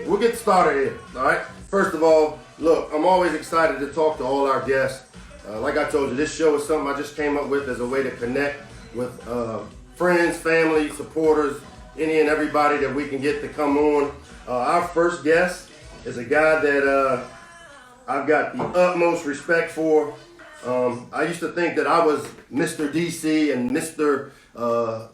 We'll get started here, all right? First of all, look, I'm always excited to talk to all our guests. Like I told you, this show is something I just came up with as a way to connect with friends, family, supporters, any and everybody that we can get to come on. Our first guest is a guy that I've got the utmost respect for. I used to think that I was Mr. DC and Mr.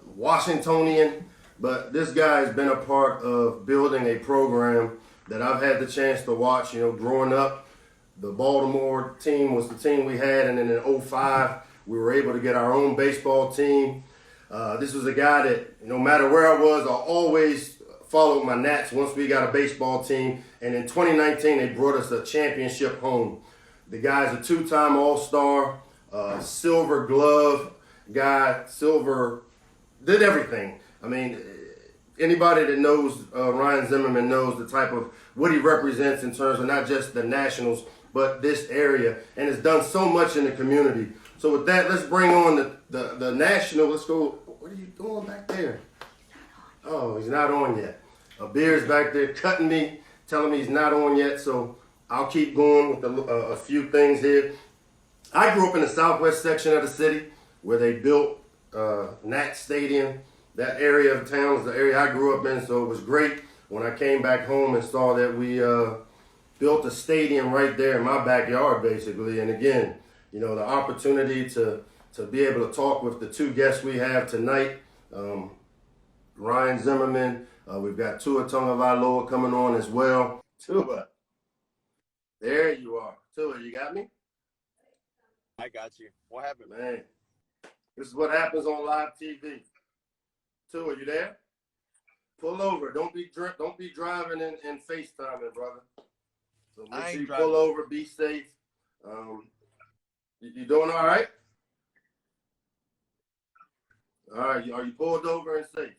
Washingtonian, but this guy has been a part of building a program that I've had the chance to watch. You know, growing up, the Baltimore team was the team we had, and then in '05, we were able to get our own baseball team. This was a guy that, no matter where I was, I always followed my Nats once we got a baseball team. And in 2019, they brought us a championship home. The guy's a two-time All-Star, Silver Glove guy, silver, did everything. I mean, anybody that knows Ryan Zimmerman knows the type of what he represents in terms of not just the Nationals, but this area, and has done so much in the community. So with that, let's bring on the National. Let's go. What are you doing back there? Oh, he's not on yet. Beer's back there cutting me, telling me he's not on yet. So I'll keep going with a few things here. I grew up in the southwest section of the city where they built Nat Stadium. That area of town is the area I grew up in, so it was great when I came back home and saw that we built a stadium right there in my backyard, basically. And again, you know, the opportunity to be able to talk with the two guests we have tonight, Ryan Zimmerman. We've got Tua Tagovailoa coming on as well. Tua, there you are. Tua, you got me? I got you. What happened? Man, this is what happens on live TV. Tua, you there? Pull over. Don't be driving and FaceTiming, brother. So make sure you pull over. Be safe. You doing all right? All right. Are you pulled over and safe?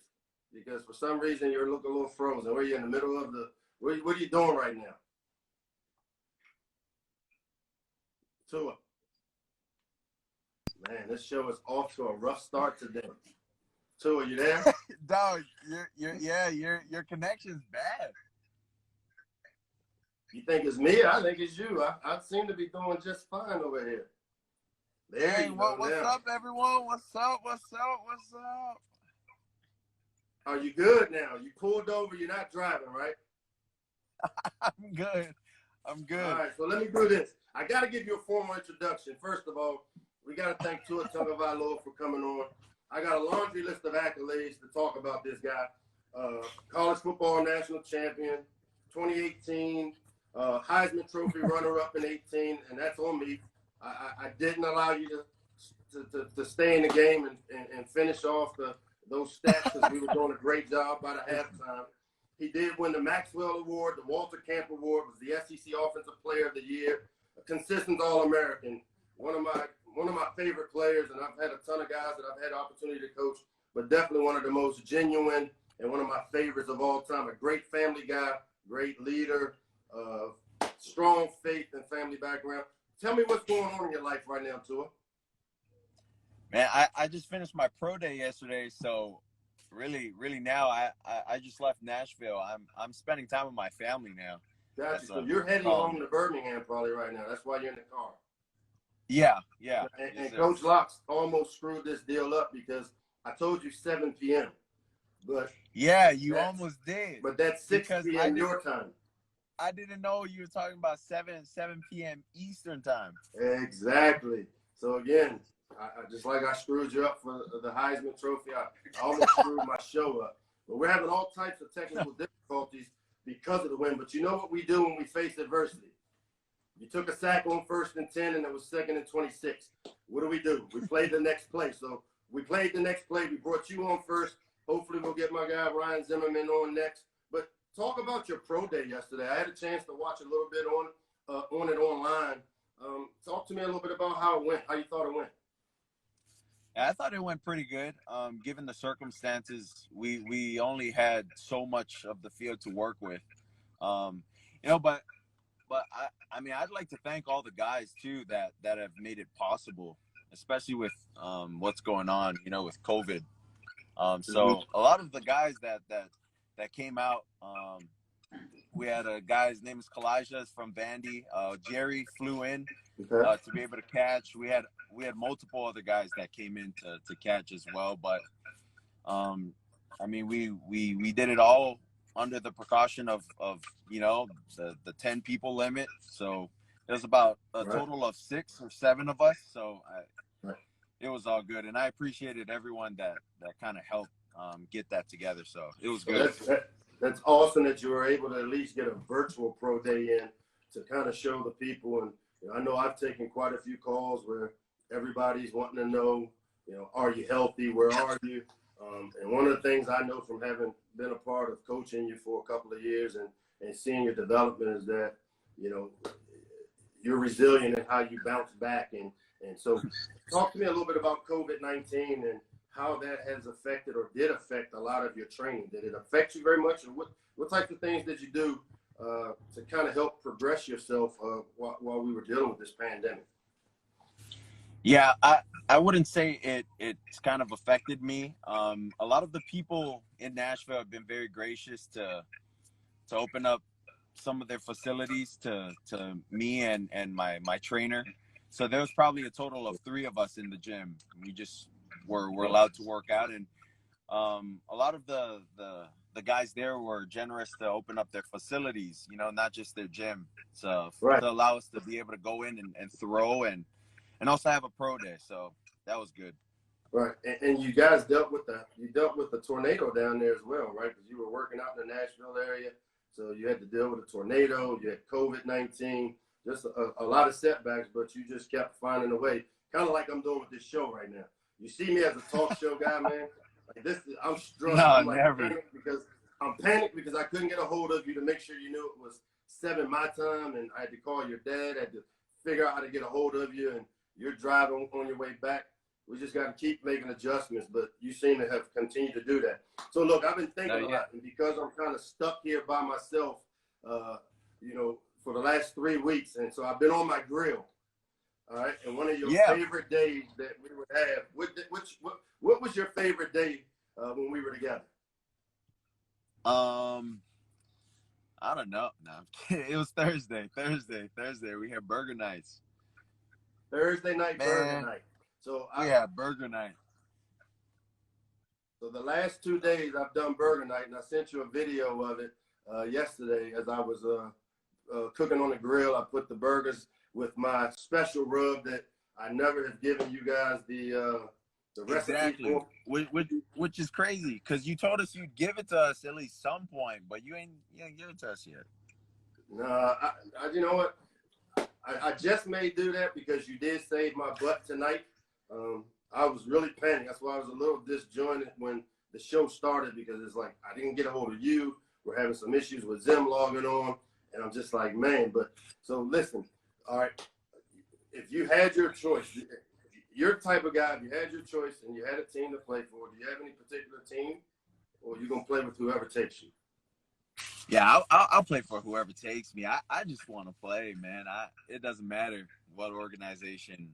Because for some reason you're looking a little frozen. Where are you in the middle of the? What are you doing right now? Tua. Man, this show is off to a rough start today. Tua, you there? Dog, your connection's bad. You think it's me? I think it's you. I seem to be doing just fine over here. There you go. What's up, everyone? What's up? Are you good now? You pulled over. You're not driving, right? I'm good. All right, so let me do this. I got to give you a formal introduction. First of all, we got to thank Tua Tagovailoa for coming on. I got a laundry list of accolades to talk about this guy. College football national champion, 2018, Heisman Trophy runner-up in 18, and that's on me. I didn't allow you to stay in the game and finish off those stats because we were doing a great job by the halftime. He did win the Maxwell Award, the Walter Camp Award, was the SEC Offensive Player of the Year, a consistent All-American, one of my favorite players, and I've had a ton of guys that I've had the opportunity to coach, but definitely one of the most genuine and one of my favorites of all time. A great family guy, great leader, strong faith and family background. Tell me what's going on in your life right now, Tua. Man, I just finished my pro day yesterday, so really now I just left Nashville. I'm spending time with my family now. Gotcha. So you're heading home to Birmingham probably right now. That's why you're in the car. Yeah. And Coach Locks almost screwed this deal up because I told you 7 p.m. But yeah, you almost did. But that's 6 p.m. your time. I didn't know you were talking about 7 p.m. Eastern time. Exactly. So again, I just like I screwed you up for the Heisman Trophy. I almost screwed my show up. But we're having all types of technical difficulties because of the win. But you know what we do when we face adversity? You took a sack on 1st and 10, and it was 2nd and 26. What do? We played the next play. So we played the next play. We brought you on first. Hopefully we'll get my guy Ryan Zimmerman on next. But talk about your pro day yesterday. I had a chance to watch a little bit on it online. Talk to me a little bit about how it went, how you thought it went. I thought it went pretty good. Given the circumstances, we only had so much of the field to work with. But I mean, I'd like to thank all the guys too that have made it possible, especially with what's going on, with COVID. So a lot of the guys that came out We had a guy, his name is Kalijah, from Vandy. Jerry flew in Okay. to be able to catch. We had multiple other guys that came in to catch as well. But I mean, we did it all under the precaution of the 10 people limit. So there's about a Right. total of 6 or 7 of us. So Right. it was all good, and I appreciated everyone that kind of helped get that together. So it was good. That's awesome that you were able to at least get a virtual pro day in to kind of show the people. And I know I've taken quite a few calls where everybody's wanting to know, are you healthy? Where are you? And one of the things I know from having been a part of coaching you for a couple of years and seeing your development is that, you're resilient in how you bounce back. And so talk to me a little bit about COVID-19 and how that has affected or did affect a lot of your training. Did it affect you very much? Or what types of things did you do to kind of help progress yourself while we were dealing with this pandemic? Yeah, I wouldn't say it's kind of affected me. A lot of the people in Nashville have been very gracious to open up some of their facilities to me and my trainer. So there was probably a total of 3 of us in the gym. We just were allowed to work out, and a lot of the guys there were generous to open up their facilities, not just their gym, so Right. to allow us to be able to go in and throw and also have a pro day. So that was good. Right. And you guys dealt with the tornado down there as well, right? Because you were working out in the Nashville area. So you had to deal with a tornado, you had COVID-19, just a lot of setbacks, but you just kept finding a way. Kind of like I'm doing with this show right now. You see me as a talk show guy, man. Like I'm struggling. No, I'm like never. panicked because I couldn't get a hold of you to make sure you knew it was 7 my time, and I had to call your dad. I had to figure out how to get a hold of you, and you're driving on your way back. We just got to keep making adjustments, but you seem to have continued to do that. So, look, I've been thinking a lot, and because I'm kind of stuck here by myself, for the last 3 weeks, and so I've been on my grill, all right? And one of your favorite days that we would have, what was your favorite day when we were together? I don't know. No, it was Thursday. We had burger nights. Thursday night, Man. burger night. So burger night. So the last 2 days I've done burger night, and I sent you a video of it yesterday as I was cooking on the grill. I put the burgers with my special rub that I never have given you guys the recipe for. Which is crazy because you told us you'd give it to us at least some point, but you ain't give it to us yet. No, you know what? I just may do that because you did save my butt tonight. I was really panicked. That's why I was a little disjointed when the show started because it's like I didn't get a hold of you. We're having some issues with Zim logging on, and I'm just like, man. But so listen, all right. If you had your choice, you're the type of guy. If you had your choice and you had a team to play for, do you have any particular team, or you gonna play with whoever takes you? Yeah, I'll play for whoever takes me. I just want to play, man. It doesn't matter what organization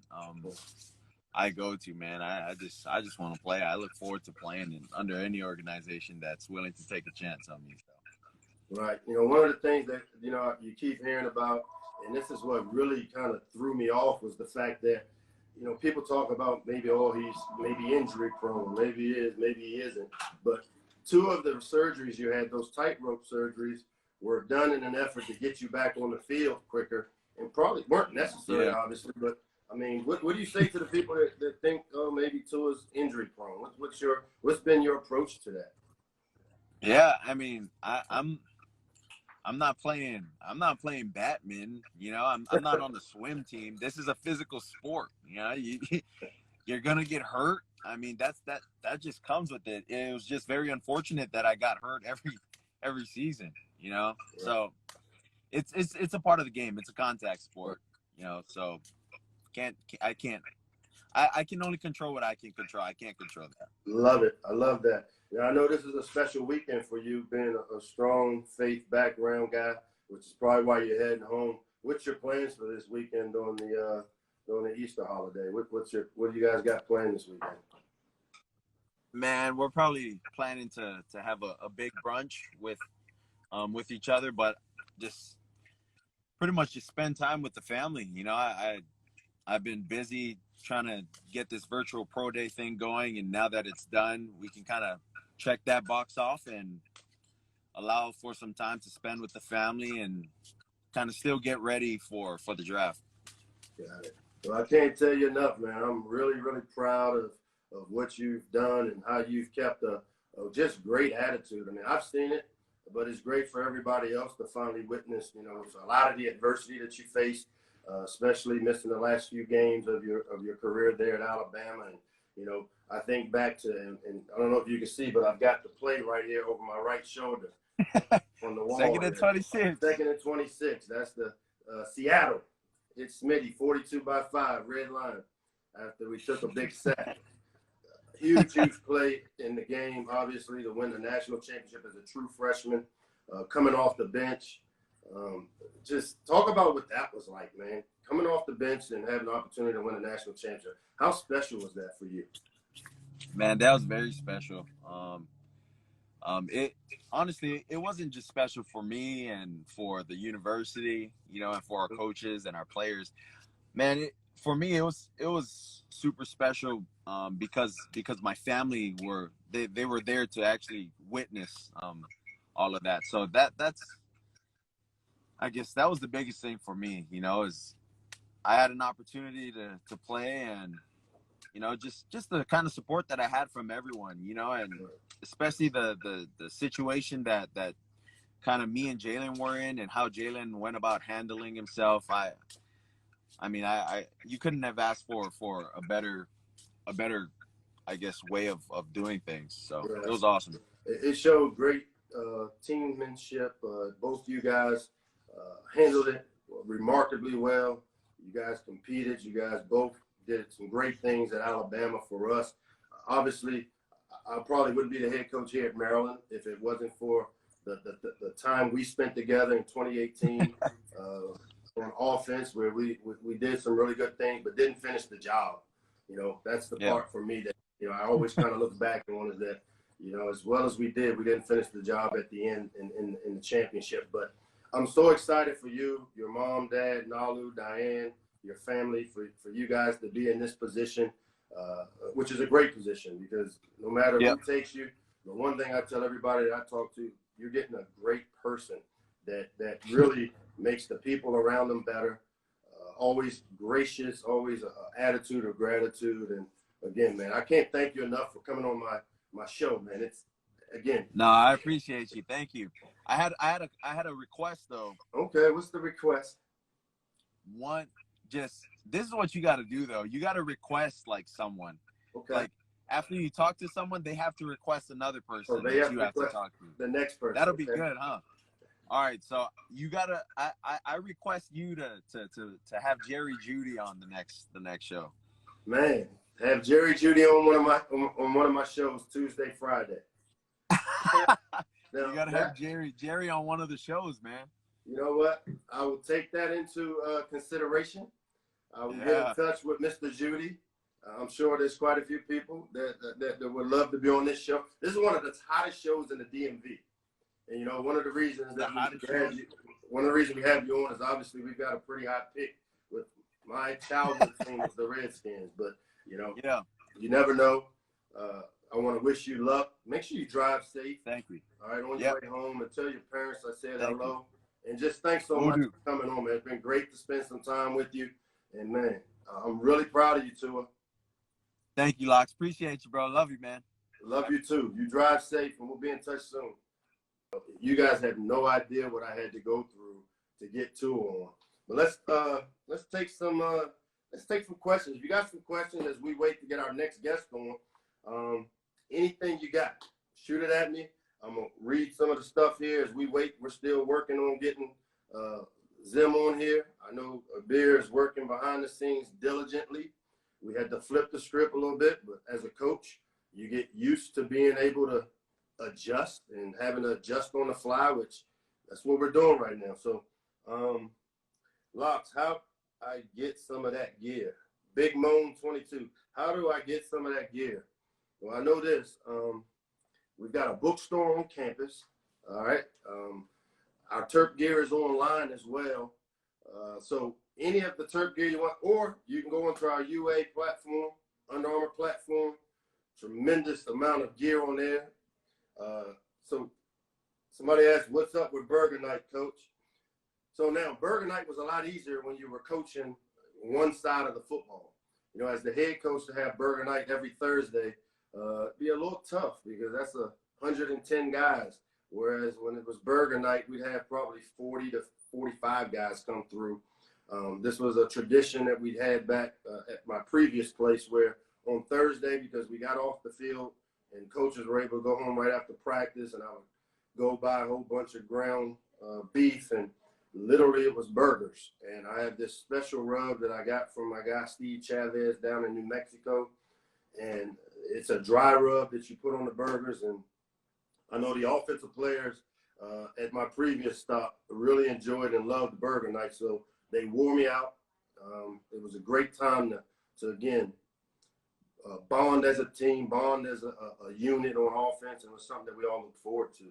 I go to, man. I just want to play. I look forward to playing under any organization that's willing to take a chance on me. So. Right. One of the things that you keep hearing about, and this is what really kind of threw me off, was the fact that people talk about maybe he's maybe injury prone, maybe he is, maybe he isn't, but 2 of the surgeries you had, those tightrope surgeries, were done in an effort to get you back on the field quicker, and probably weren't necessary, obviously. But I mean, what do you say to the people that think, oh, maybe Tua's injury prone? What's been your approach to that? Yeah, I mean, I'm not playing Batman. I'm not on the swim team. This is a physical sport. You're gonna get hurt. I mean, that just comes with it. It was just very unfortunate that I got hurt every season. Right. So it's a part of the game. It's a contact sport. So I can only control what I can control. I can't control that. Love it. I love that. I know this is a special weekend for you, being a strong faith background guy, which is probably why you're heading home. What's your plans for this weekend on the Easter holiday? What do you guys got planned this weekend? Man, we're probably planning to have a big brunch with each other, but just pretty much just spend time with the family. You know, I've been busy trying to get this virtual pro day thing going, and now that it's done, we can kind of check that box off and allow for some time to spend with the family and kind of still get ready for the draft. Got it. Well, I can't tell you enough, man. I'm really, really proud of what you've done and how you've kept a just great attitude. I mean, I've seen it, but it's great for everybody else to finally witness, you know, a lot of the adversity that you faced, especially missing the last few games of your career there at Alabama. And, you know, I think back to, and I don't know if you can see, but I've got the play right here over my right shoulder on the wall. 2nd and 26. 2nd and 26. That's the Seattle. It's Smitty, 42-5, red line, after we took a big sack. Huge play in the game, obviously, to win the national championship as a true freshman, coming off the bench. Just talk about what that was like, man. Coming off the bench and having the opportunity to win a national championship. How special was that for you? Man, that was very special. It honestly, it wasn't just special for me and for the university, you know, and for our coaches and our players. Man, for me, it was super special because my family they were there to actually witness all of that. So that's I guess that was the biggest thing for me, you know, is I had an opportunity to play, and you know, just the kind of support that I had from everyone, you know, and especially the situation that kind of me and Jalen were in, and how Jalen went about handling himself. I mean, you couldn't have asked for a better, I guess, way of doing things. So it was awesome. It showed great teammanship. Both you guys handled it remarkably well. You guys competed. You guys both did some great things at Alabama for us. Obviously, I probably wouldn't be the head coach here at Maryland if it wasn't for the time we spent together in 2018 on offense, where we did some really good things but didn't finish the job. You know, that's the part for me that, you know, I always kind of look back on, is that, you know, as well as we didn't finish the job at the end in the championship. But I'm so excited for you, your mom, dad, Nalu, Diane, your family, for you guys to be in this position, which is a great position, because no matter who takes you, the one thing I tell everybody that I talk to, you're getting a great person that really makes the people around them better, always gracious, always an attitude of gratitude. And again, man, I can't thank you enough for coming on my show, man. It's, again. No, I appreciate you. Thank you. I had a request though. Okay, what's the request? This is what you got to do though. You got to request like someone. Okay. Like after you talk to someone, they have to request another person that you have to talk to. The next person. That'll be good, huh? All right, so you gotta. I request you to have Jerry Judy on the next show. Man, have Jerry Judy on one of my shows Tuesday, Friday. You gotta have Jerry on one of the shows, man. You know what? I will take that into consideration. I will get in touch with Mr. Judy. I'm sure there's quite a few people that would love to be on this show. This is one of the hottest shows in the DMV. And, you know, one of the reasons we have you on is obviously we've got a pretty hot pick with my childhood team was the Redskins. But, you know, you never know. I want to wish you luck. Make sure you drive safe. Thank you. All right, on your way home, and tell your parents I said hello. And just thanks so much for coming on, man. It's been great to spend some time with you. And, man, I'm really proud of you, Tua. Thank you, Lox. Appreciate you, bro. Love you, man. Love you, too. You drive safe, and we'll be in touch soon. You guys have no idea what I had to go through to get Tua on. But let's take some questions. If you got some questions as we wait to get our next guest on, anything you got, shoot it at me. I'm gonna read some of the stuff here as we wait. We're still working on getting Zim on here. I know Beer is working behind the scenes diligently. We had to flip the script a little bit, but as a coach, you get used to being able to adjust and having to adjust on the fly, which that's what we're doing right now. So, Lox, how I get some of that gear? Big Moan 22. How do I get some of that gear? Well, I know this. We've got a bookstore on campus. All right. Our turf gear is online as well. So any of the turf gear you want, or you can go onto our UA platform, Under Armour platform. Tremendous amount of gear on there. So somebody asked, what's up with Burger Night, Coach? So now Burger Night was a lot easier when you were coaching one side of the football. You know, as the head coach, to have Burger Night every Thursday, be a little tough because that's 110 guys. Whereas when it was Burger Night, we'd have probably 40 to 45 guys come through. This was a tradition that we'd had back at my previous place, where on Thursday, because we got off the field and coaches were able to go home right after practice, and I would go buy a whole bunch of ground beef, and literally it was burgers. And I had this special rub that I got from my guy Steve Chavez down in New Mexico, and it's a dry rub that you put on the burgers. And I know the offensive players at my previous stop really enjoyed and loved Burger Night, so they wore me out. It was a great time to again, bond as a team, bond as a unit on offense, and it was something that we all look forward to.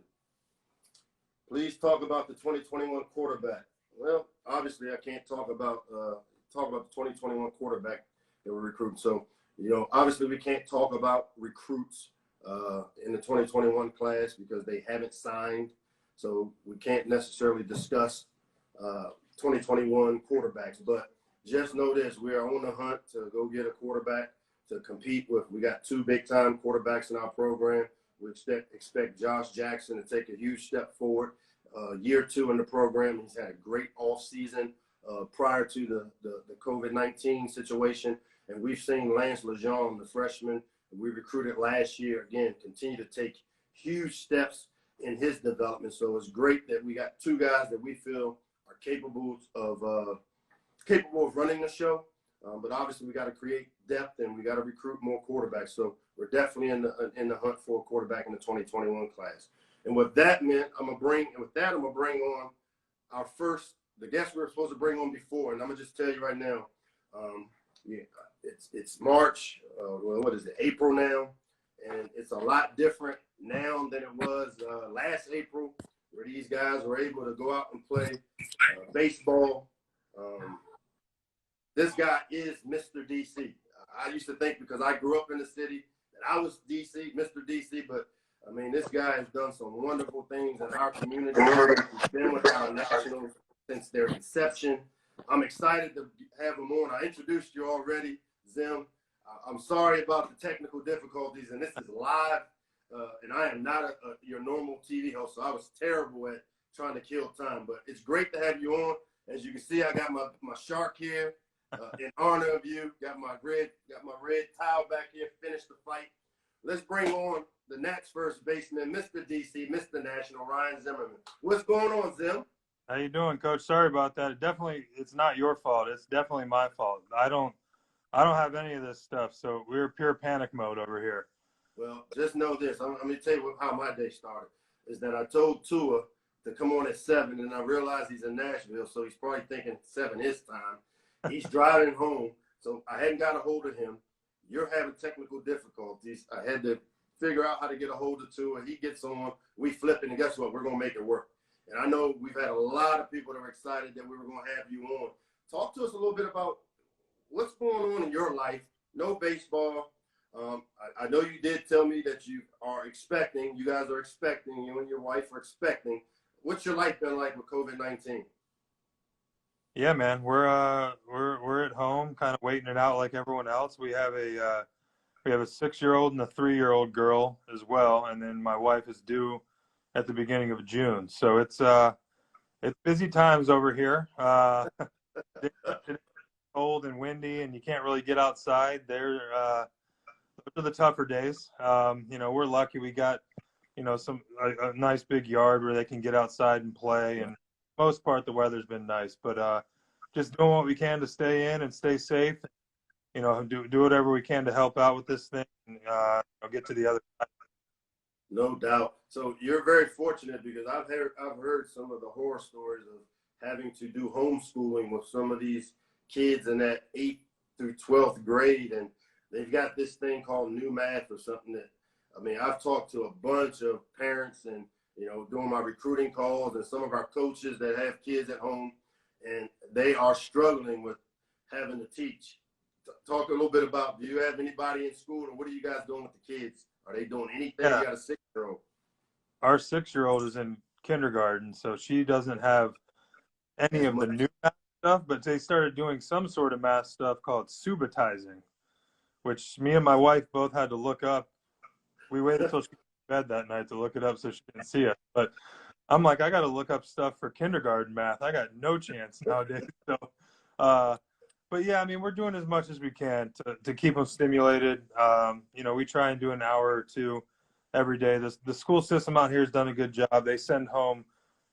Please talk about the 2021 quarterback. Well, obviously I can't talk about the 2021 quarterback that we're recruiting. So, you know, obviously we can't talk about recruits in the 2021 class because they haven't signed. So we can't necessarily discuss 2021 quarterbacks. But just know this: we are on the hunt to go get a quarterback to compete with. We got 2 big-time quarterbacks in our program. We expect Josh Jackson to take a huge step forward. Year 2 in the program, he's had a great off season prior to the COVID-19 situation. And we've seen Lance Lejeune, the freshman we recruited last year, again, continue to take huge steps in his development. So it's great that we got 2 guys that we feel are capable of running the show. But obviously we got to create depth and we got to recruit more quarterbacks. So we're definitely in the hunt for a quarterback in the 2021 class. And with that, man, I'm gonna bring on our first, the guest we were supposed to bring on before. And I'm gonna just tell you right now, it's March. What is it? April now, and it's a lot different now than it was last April, where these guys were able to go out and play baseball. This guy is Mr. DC. I used to think because I grew up in the city that I was DC, Mr. DC, but I mean, this guy has done some wonderful things in our community. He's been with our Nationals since their inception. I'm excited to have him on. I introduced you already, Zim. I'm sorry about the technical difficulties, and this is live, and I am not your normal TV host, so I was terrible at trying to kill time. But it's great to have you on. As you can see, I got my shark here. In honor of you, got my red towel back here. Finished the fight. Let's bring on the Nats first baseman, Mr. DC, Mr. National, Ryan Zimmerman. What's going on, Zim? How you doing, Coach? Sorry about that. It's not your fault. It's definitely my fault. I don't have any of this stuff, so we're pure panic mode over here. Well, just know this. I'm going to tell you how my day started. Is that I told Tua to come on at 7, and I realized he's in Nashville, so he's probably thinking 7 his time. He's driving home, so I hadn't got a hold of him. You're having technical difficulties. I had to figure out how to get a hold of Tua. He gets on, we flip it, and guess what? We're going to make it work. And I know we've had a lot of people that were excited that we were going to have you on. Talk to us a little bit about what's going on in your life. No baseball. I know you did tell me that you guys are expecting, you and your wife are expecting. What's your life been like with COVID-19? Yeah, man, we're at home, kind of waiting it out like everyone else. We have a 6-year-old and a 3-year-old girl as well, and then my wife is due at the beginning of June. So it's busy times over here. It's cold and windy, and you can't really get outside. Those are the tougher days. We're lucky we got a nice big yard where they can get outside and play, and most part the weather's been nice, but just doing what we can to stay in and stay safe, do whatever we can to help out with this thing and get to the other side. No doubt. So you're very fortunate because I've heard some of the horror stories of having to do homeschooling with some of these kids in that 8th through 12th grade, and they've got this thing called new math or something that, I mean, I've talked to a bunch of parents and doing my recruiting calls, and some of our coaches that have kids at home, and they are struggling with having to teach. Talk a little bit about, do you have anybody in school, or what are you guys doing with the kids? Are they doing anything? Yeah. You got a 6-year-old. Our 6-year-old is in kindergarten, so she doesn't have any of the new math stuff, but they started doing some sort of math stuff called subitizing, which me and my wife both had to look up. We waited until she went to bed that night to look it up so she didn't see it. But I'm like, I got to look up stuff for kindergarten math. I got no chance nowadays. So, but yeah, I mean, we're doing as much as we can to keep them stimulated. We try and do an hour or two every day. The school system out here has done a good job. They send home,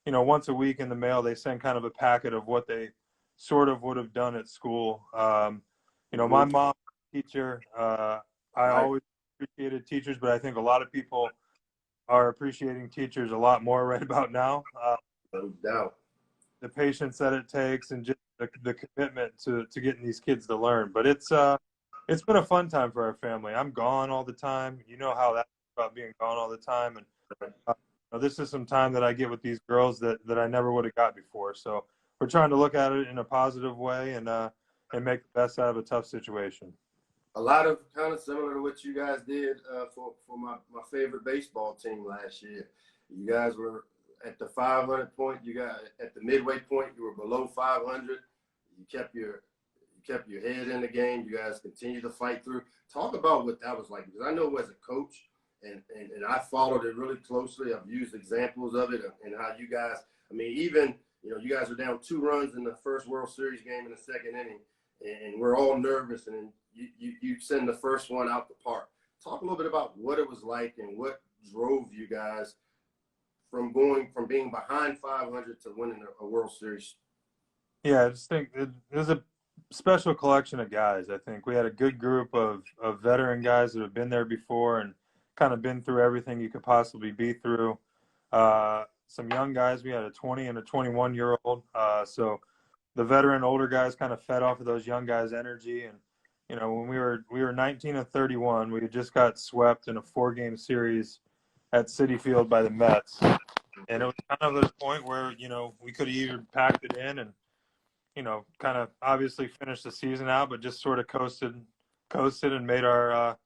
once a week in the mail, they send kind of a packet of what they sort of would have done at school. My mom, teacher, I always appreciated teachers, but I think a lot of people are appreciating teachers a lot more right about now. No doubt. The patience that it takes and just the commitment to getting these kids to learn. But it's been a fun time for our family. I'm gone all the time. You know how that's about being gone all the time. And this is some time that I get with these girls that I never would have got before. So we're trying to look at it in a positive way and make the best out of a tough situation. A lot of kind of similar to what you guys did for my favorite baseball team last year. You guys were at the 500 point. You got at the midway point. You were below 500. You kept your head in the game. You guys continued to fight through. Talk about what that was like, because I know as a coach, and I followed it really closely. I've used examples of it and how you guys. I mean, even you guys are down 2 runs in the first World Series game in the second inning, and we're all nervous, and you send the first one out the park. Talk a little bit about what it was like and what drove you guys from being behind 500 to winning a World Series. Yeah, I just think it was a special collection of guys. I think we had a good group of veteran guys that have been there before and kind of been through everything you could possibly be through. Some young guys. We had a 20 and a 21-year-old. So the veteran older guys kind of fed off of those young guys' energy. And when we were 19 and 31, we had just got swept in a 4-game series at Citi Field by the Mets, and it was kind of the point where we could have either packed it in and kind of obviously finished the season out, but just sort of coasted and made our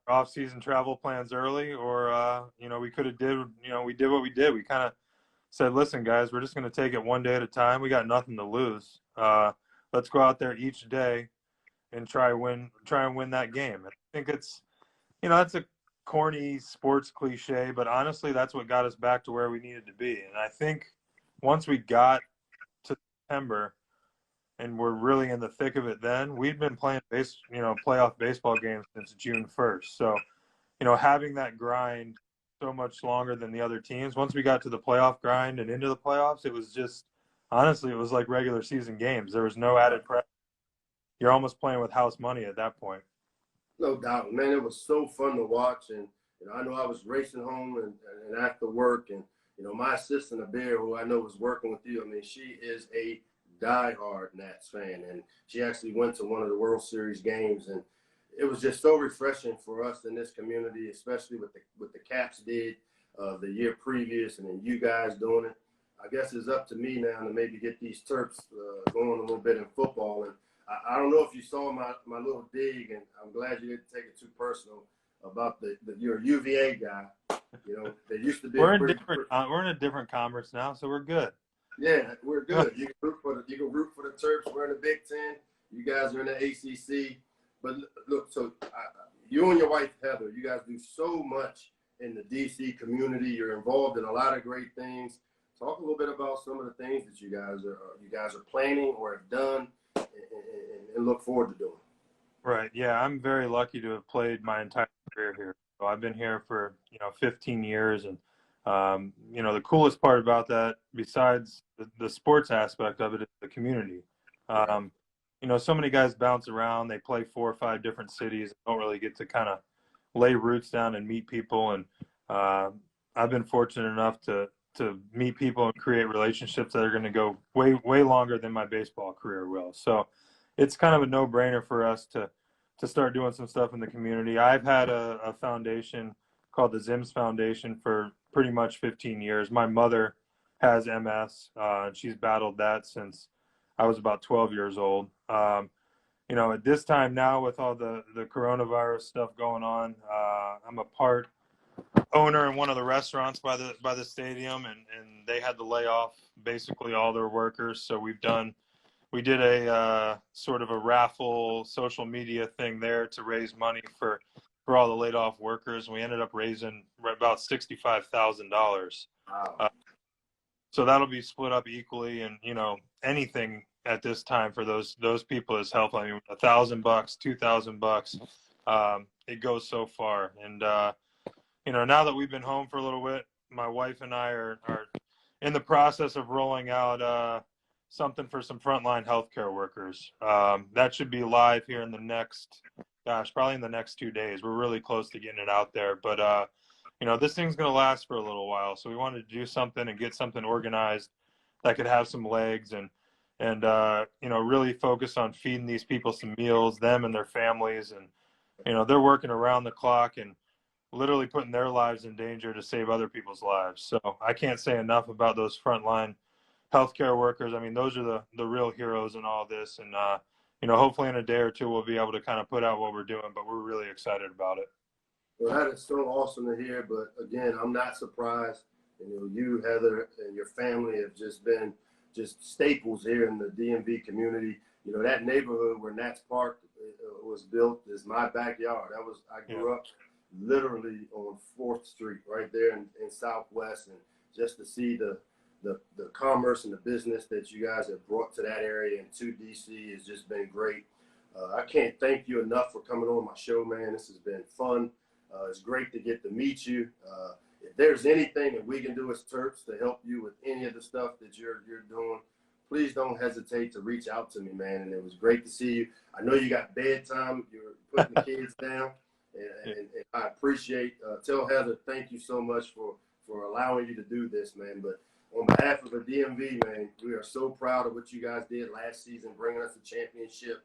off-season travel plans early, or we could have we did what we did. We kind of said, listen, guys, we're just going to take it one day at a time. We got nothing to lose. Let's go out there each day and try and win that game. I think it's, that's a corny sports cliche, but honestly, that's what got us back to where we needed to be. And I think once we got to September and we're really in the thick of it, then we'd been playing playoff baseball games since June 1st. So, having that grind so much longer than the other teams, once we got to the playoff grind and into the playoffs, it was just, honestly, it was like regular season games. There was no added pressure. You're almost playing with house money at that point. No doubt, man. It was so fun to watch, and I know I was racing home and after work, and my assistant Abir, who I know was working with you. I mean, she is a diehard Nats fan, and she actually went to one of the World Series games, and it was just so refreshing for us in this community, especially with the Caps did the year previous, and then you guys doing it. I guess it's up to me now to maybe get these Terps going a little bit in football. And I don't know if you saw my little dig, and I'm glad you didn't take it too personal about you're a UVA guy. They used to be. We're in a different conference now, so we're good. Yeah, we're good. You can root for the Terps. We're in the Big Ten. You guys are in the ACC. But look, so you and your wife Heather, you guys do so much in the DC community. You're involved in a lot of great things. Talk a little bit about some of the things that you guys are planning or have done and look forward to doing. Right. Yeah, I'm very lucky to have played my entire career here. So I've been here for 15 years, and the coolest part about that, besides the sports aspect of it, is the community. So many guys bounce around. They play 4 or 5 different cities. Don't really get to kind of lay roots down and meet people. And I've been fortunate enough to meet people and create relationships that are going to go way, way longer than my baseball career will. So it's kind of a no-brainer for us to start doing some stuff in the community. I've had a foundation called the Zims Foundation for pretty much 15 years. My mother has MS, and she's battled that since I was about 12 years old. At this time now with all the coronavirus stuff going on, I'm a part owner in one of the restaurants by the stadium, and they had to lay off basically all their workers. So we did a sort of a raffle social media thing there to raise money for all the laid off workers. We ended up raising about $65,000. Wow. So that'll be split up equally, and anything at this time for those people is helpful. I mean, $1,000, $2,000, it goes so far. And now that we've been home for a little bit, my wife and I are in the process of rolling out something for some frontline healthcare workers. That should be live here in the next, probably in the next 2 days. We're really close to getting it out there, but this thing's going to last for a little while. So we wanted to do something and get something organized that could have some legs and really focus on feeding these people some meals, them and their families. And, they're working around the clock and literally putting their lives in danger to save other people's lives. So I can't say enough about those frontline healthcare workers. I mean, those are the real heroes in all this. And, hopefully in a day or two, we'll be able to kind of put out what we're doing, but we're really excited about it. Well, that is so awesome to hear. But again, I'm not surprised. You, Heather, and your family have just been staples here in the DMV community. That neighborhood where Nats Park was built is my backyard. I grew up literally on 4th Street right there in Southwest, and just to see the commerce and the business that you guys have brought to that area and to DC has just been great. I can't thank you enough for coming on my show, man. This has been fun. It's great to get to meet you. If there's anything that we can do as Terps to help you with any of the stuff that you're doing, please don't hesitate to reach out to me, man. And it was great to see you. I know you got bedtime. You're putting the kids down, and I appreciate. Tell Heather thank you so much for allowing you to do this, man. But on behalf of the DMV, man, we are so proud of what you guys did last season, bringing us the championship.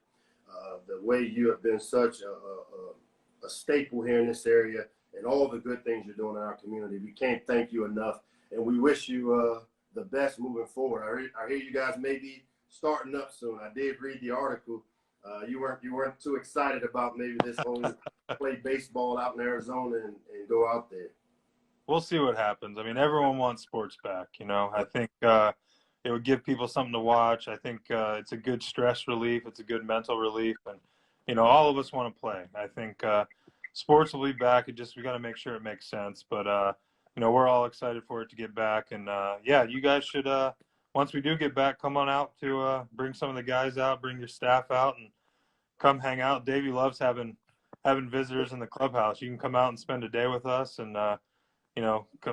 The way you have been such a staple here in this area, and all the good things you're doing in our community. We can't thank you enough, and we wish you the best moving forward. I hear you guys may be starting up soon. I did read the article. You weren't too excited about maybe this whole play baseball out in Arizona and go out there. We'll see what happens. I mean, everyone wants sports back. I think it would give people something to watch. I think it's a good stress relief. It's a good mental relief, and all of us want to play. I think sports will be back. We got to make sure it makes sense. But we're all excited for it to get back. And you guys should once we do get back, come on out to bring some of the guys out, bring your staff out, and come hang out. Davey loves having visitors in the clubhouse. You can come out and spend a day with us, and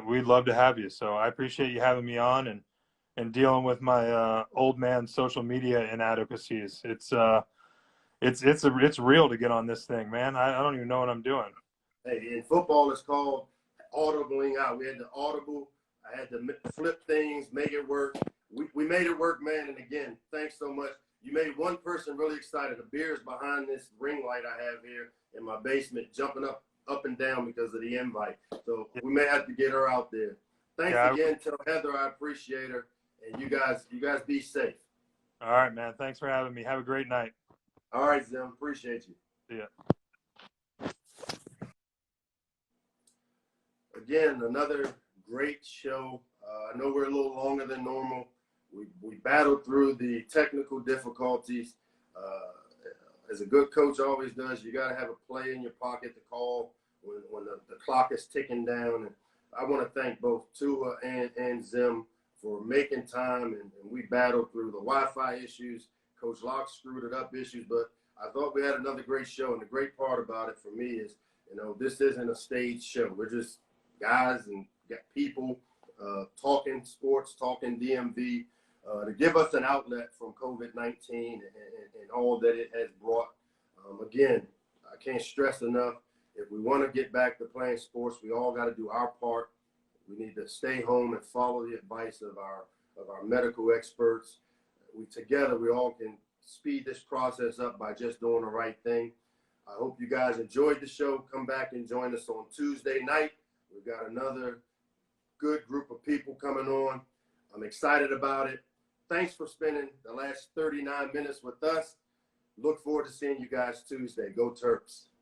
we'd love to have you. So I appreciate you having me on and dealing with my old man social media inadequacies. It's real to get on this thing, man. I don't even know what I'm doing. Hey, in football, it's called audibling out. We had to audible. I had to flip things, make it work. We made it work, man. And again, thanks so much. You made one person really excited. The beer's behind this ring light I have here in my basement, jumping up and down because of the invite. So we may have to get her out there. Thanks again. Tell Heather I appreciate her. And you guys be safe. All right, man. Thanks for having me. Have a great night. All right, Zim. Appreciate you. See ya. Again, another great show. I know we're a little longer than normal. We battled through the technical difficulties. As a good coach always does, you got to have a play in your pocket to call when the clock is ticking down. And I want to thank both Tua and Zim for making time, and we battled through the Wi-Fi issues. Coach Locke screwed it up issues, but I thought we had another great show. And the great part about it for me is, this isn't a stage show. We're just guys and got people talking sports, talking DMV, to give us an outlet from COVID-19 and all that it has brought. Again, I can't stress enough, if we want to get back to playing sports, we all got to do our part. We need to stay home and follow the advice of our medical experts. Together, we all can speed this process up by just doing the right thing. I hope you guys enjoyed the show. Come back and join us on Tuesday night. We've got another good group of people coming on. I'm excited about it. Thanks for spending the last 39 minutes with us. Look forward to seeing you guys Tuesday. Go Terps.